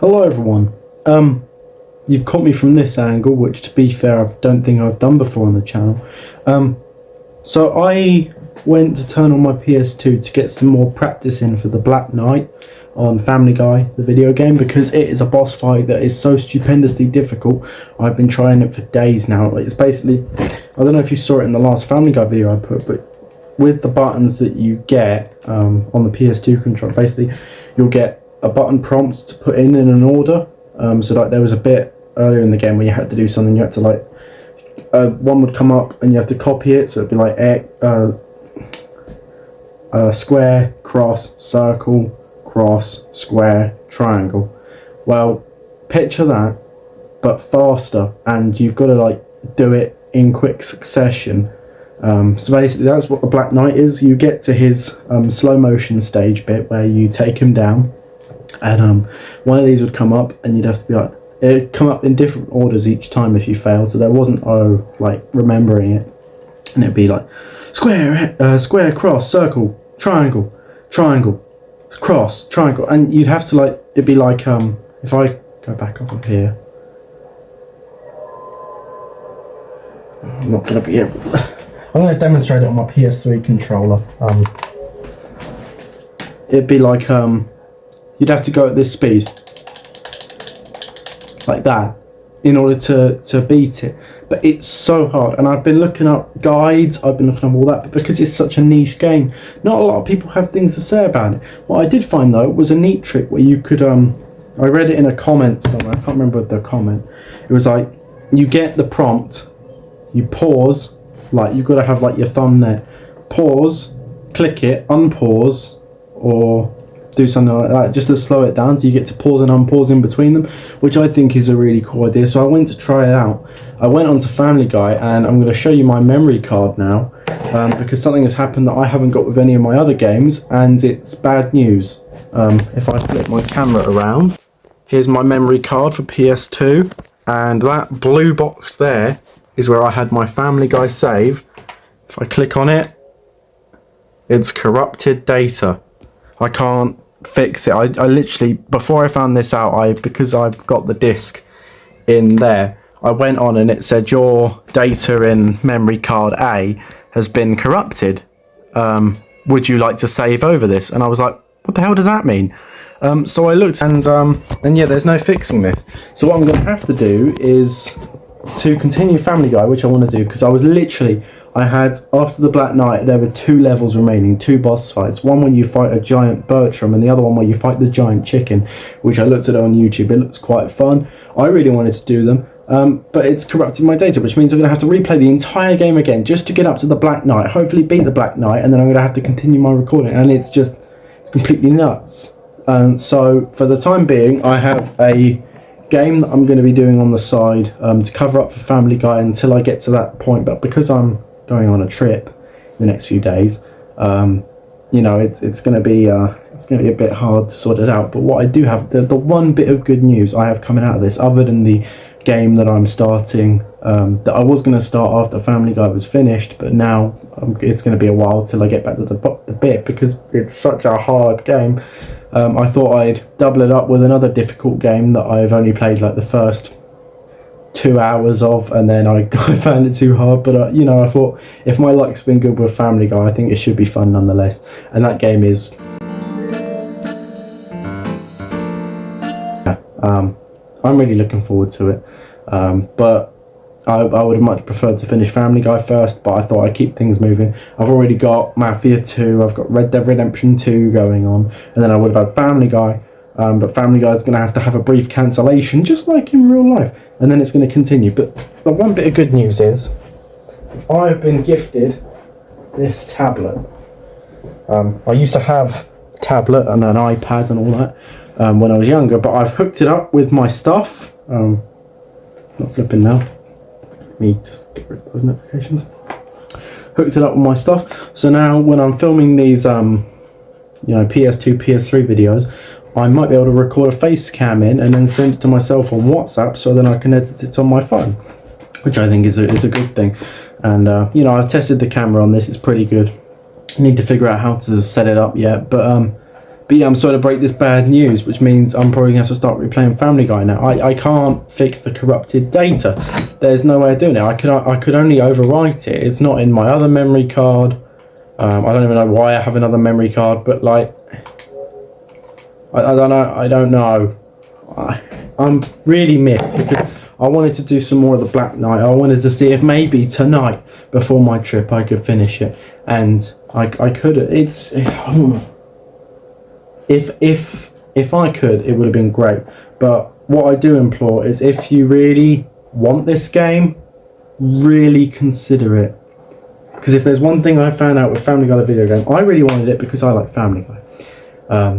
Hello everyone. You've caught me from this angle, which to be fair, I don't think I've done before on the channel. So I went to turn on my PS2 to get some more practice in for the Black Knight on Family Guy, the video game, because it is a boss fight that is so stupendously difficult. I've been trying it for days now. It's basically, I don't know if you saw it in the last Family Guy video I put, but with the buttons that you get on the PS2 controller, basically you'll get a button prompt to put in an order. So like there was a bit earlier in the game where you had to do something, you had to like one would come up and you have to copy it, so it'd be like square, cross, circle, cross, square, triangle. Well, picture that but faster, and you've got to like do it in quick succession. So basically that's what the Black Knight is. You get to his slow motion stage bit where you take him down, and one of these would come up and you'd have to be like, it'd come up in different orders each time if you failed, so there wasn't like remembering it, and it'd be like square, square, cross, circle, triangle, triangle, cross, triangle, and you'd have to like, it'd be like if I go back up here, I'm not gonna be able I'm going to demonstrate it on my PS3 controller. It'd be like you'd have to go at this speed, like that, in order to beat it. But it's so hard, and I've been looking up guides, I've been looking up all that, but because it's such a niche game, not a lot of people have things to say about it. What I did find though was a neat trick where you could, I read it in a comment somewhere, I can't remember the comment. It was like, you get the prompt, you pause, like you've got to have like your thumb there, pause, click it, unpause, or do something like that just to slow it down, so you get to pause and unpause in between them, which I think is a really cool idea. So I went to try it out. I went onto Family Guy, and I'm going to show you my memory card now, because something has happened that I haven't got with any of my other games, and it's bad news. If I flip my camera around, here's my memory card for PS2, and that blue box there is where I had my Family Guy save. If I click on it, it's corrupted data. I can't fix it. I literally, before I found this out, because I've got the disc in there, I went on and it said your data in memory card A has been corrupted. Would you like to save over this? And I was like, what the hell does that mean? So I looked, and yeah, there's no fixing this. So what I'm going to have to do is to continue Family Guy, which I want to do, because I had, after the Black Knight, there were 2 levels remaining, 2 boss fights. One where you fight a giant Bertram, and the other one where you fight the giant chicken, which I looked at on YouTube. It looks quite fun. I really wanted to do them, but it's corrupted my data, which means I'm going to have to replay the entire game again just to get up to the Black Knight, hopefully beat the Black Knight, and then I'm going to have to continue my recording, and it's completely nuts. And so for the time being, I have a game that I'm going to be doing on the side to cover up for Family Guy until I get to that point. But because I'm going on a trip the next few days, you know, it's going to be a bit hard to sort it out. But what I do have, the one bit of good news I have coming out of this, other than the game that I'm starting, that I was going to start after Family Guy was finished, but now it's going to be a while till I get back to the bit, because it's such a hard game. I thought I'd double it up with another difficult game that I've only played like the first 2 hours of, and then I found it too hard. But you know, I thought if my luck's been good with Family Guy, I think it should be fun nonetheless. And that game is I'm really looking forward to it, but I would have much preferred to finish Family Guy first, but I thought I'd keep things moving. I've already got Mafia 2, I've got Red Dead Redemption 2 going on, and then I would have had Family Guy, but Family Guy is going to have a brief cancellation, just like in real life, and then it's going to continue. But the one bit of good news is, I've been gifted this tablet. I used to have a tablet and an iPad and all that when I was younger, but I've hooked it up with my stuff. Not flipping now. Me just get rid of those notifications. Hooked it up with my stuff, so now when I'm filming these you know, PS2, PS3 videos, I might be able to record a face cam in and then send it to myself on WhatsApp, so then I can edit it on my phone, which I think is a good thing. And you know, I've tested the camera on this, it's pretty good. I need to figure out how to set it up yet, but But yeah, I'm sorry to break this bad news, which means I'm probably going to have to start replaying Family Guy now. I can't fix the corrupted data. There's no way of doing it. I could only overwrite it. It's not in my other memory card. I don't even know why I have another memory card, but like, I don't know. I'm really miffed because I wanted to do some more of the Black Knight. I wanted to see if maybe tonight, before my trip, I could finish it, and I could. It's if I could, it would have been great. But what I do implore is, if you really want this game, really consider it. Because if there's one thing I found out with Family Guy the video game, I really wanted it because I like Family Guy.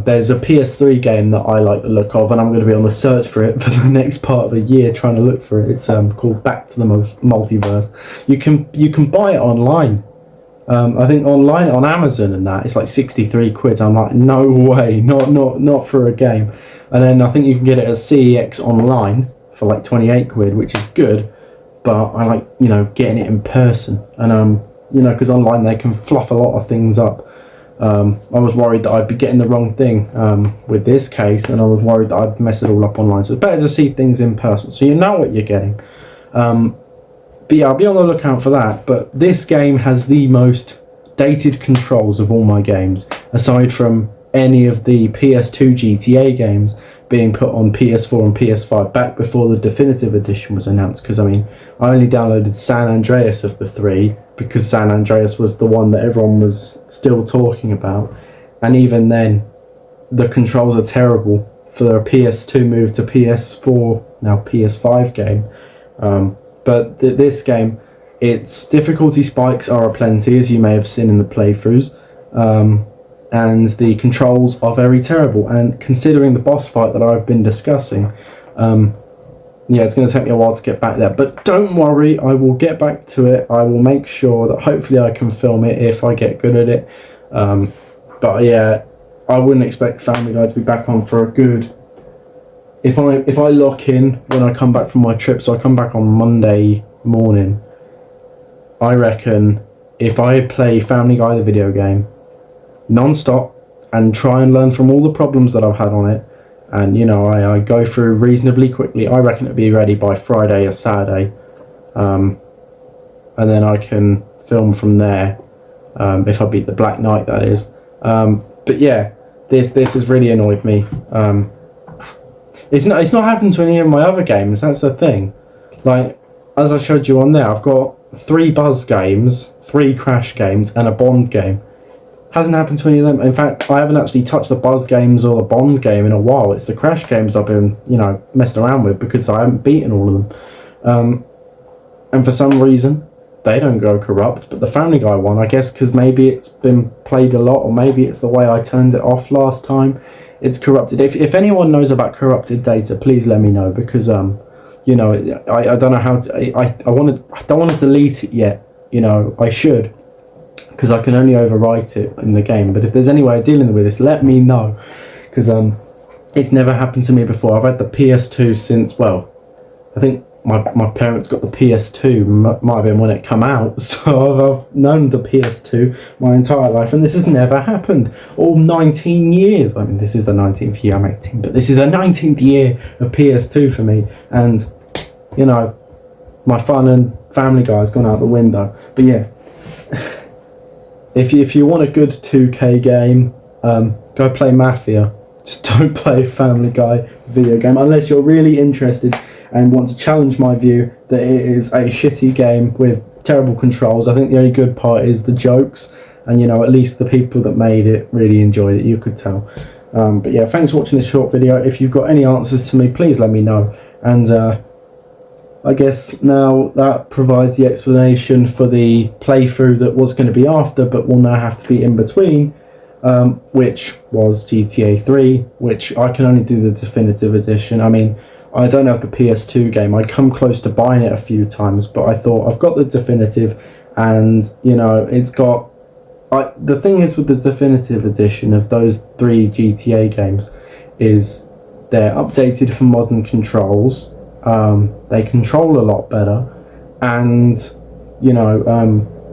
There's a PS3 game that I like the look of, and I'm going to be on the search for it for the next part of the year, trying to look for it. It's called Back to the Multiverse. You can buy it online. I think online on Amazon and that it's like 63 quid. I'm like, no way, not for a game. And then I think you can get it at CEX online for like 28 quid, which is good. But I like, you know, getting it in person, and you know, because online they can fluff a lot of things up. I was worried that I'd be getting the wrong thing with this case, and I was worried that I'd mess it all up online. So it's better to see things in person, so you know what you're getting. But yeah, I'll be on the lookout for that. But this game has the most dated controls of all my games, aside from any of the PS2 GTA games being put on PS4 and PS5 back before the definitive edition was announced. Because I mean, I only downloaded San Andreas of the three because San Andreas was the one that everyone was still talking about, and even then the controls are terrible for a PS2 move to PS4, now PS5 game. But this game, its difficulty spikes are aplenty, as you may have seen in the playthroughs, and the controls are very terrible. And considering the boss fight that I've been discussing, yeah, it's going to take me a while to get back there. But don't worry, I will get back to it. I will make sure that hopefully I can film it if I get good at it. But yeah, I wouldn't expect Family Guy to be back on for a good... If I lock in when I come back from my trip, so I come back on Monday morning, I reckon if I play Family Guy the video game non-stop and try and learn from all the problems that I've had on it, and you know, I go through reasonably quickly, I reckon it'll be ready by Friday or Saturday, and then I can film from there, if I beat the Black Knight, that is. But yeah, this has really annoyed me. It's not happened to any of my other games, that's the thing. Like, as I showed you on there, I've got 3 Buzz games, 3 Crash games, and a Bond game. Hasn't happened to any of them. In fact, I haven't actually touched the Buzz games or the Bond game in a while. It's the Crash games I've been, you know, messing around with because I haven't beaten all of them. And for some reason, they don't go corrupt, but the Family Guy one, I guess because maybe it's been played a lot, or maybe it's the way I turned it off last time, it's corrupted. If anyone knows about corrupted data, please let me know, because you know, I don't know how to. I don't want to delete it yet. You know, I should, because I can only overwrite it in the game. But if there's any way of dealing with this, let me know, because it's never happened to me before. I've had the PS2 since, well, I think my parents got the PS2, might have been when it come out, so I've known the PS2 my entire life, and this has never happened. All 19 years, I mean, this is the 19th year, I'm 18, but this is the 19th year of PS2 for me, and, you know, my fun and Family Guy has gone out the window. But yeah, if you want a good 2K game, go play Mafia. Just don't play Family Guy video game, unless you're really interested and want to challenge my view that it is a shitty game with terrible controls. I think the only good part is the jokes, and you know, at least the people that made it really enjoyed it, you could tell. But yeah, thanks for watching this short video. If you've got any answers to me, please let me know. And I guess now that provides the explanation for the playthrough that was going to be after, but will now have to be in between, which was GTA 3, which I can only do the definitive edition. I mean, I don't have the PS2 game. I come close to buying it a few times, but I thought I've got the definitive, and you know, it's got... the thing is with the definitive edition of those 3 GTA games is they're updated for modern controls. They control a lot better, and you know,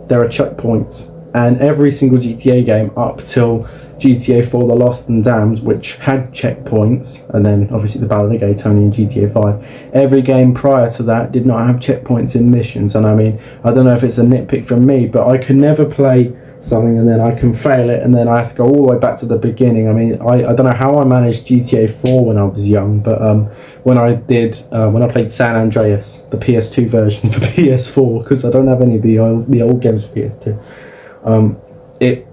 there are checkpoints And every single GTA game up till GTA 4 The Lost and Damned, which had checkpoints, and then obviously the Ballerina only in GTA 5, every game prior to that did not have checkpoints in missions. And I mean, I don't know if it's a nitpick from me, but I could never play something and then I can fail it and then I have to go all the way back to the beginning. I mean, I don't know how I managed GTA 4 when I was young, but when I played San Andreas, the PS2 version for PS4, because I don't have any of the old games for PS2,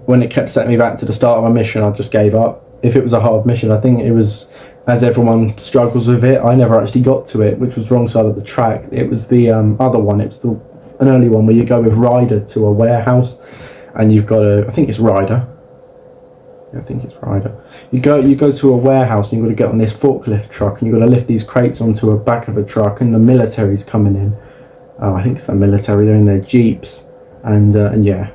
when it kept setting me back to the start of a mission, I just gave up. If it was a hard mission, I think it was, as everyone struggles with it, I never actually got to it, which was wrong side of the track. It was the other one, it was an early one where you go with Ryder to a warehouse, and you've got to, I think it's Ryder. Yeah, I think it's Ryder. You go to a warehouse and you've got to get on this forklift truck and you've got to lift these crates onto a back of a truck, and the military's coming in. I think it's the military, they're in their jeeps, and yeah.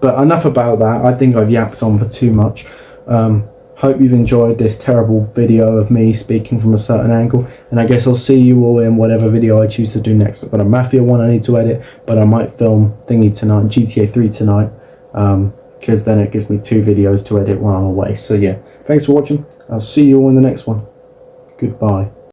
But enough about that. I think I've yapped on for too much. Hope you've enjoyed this terrible video of me speaking from a certain angle, and I guess I'll see you all in whatever video I choose to do next. I've got a Mafia one I need to edit, but I might film thingy tonight, GTA 3 tonight, because then it gives me 2 videos to edit while I'm away. So yeah, thanks for watching. I'll see you all in the next one. Goodbye.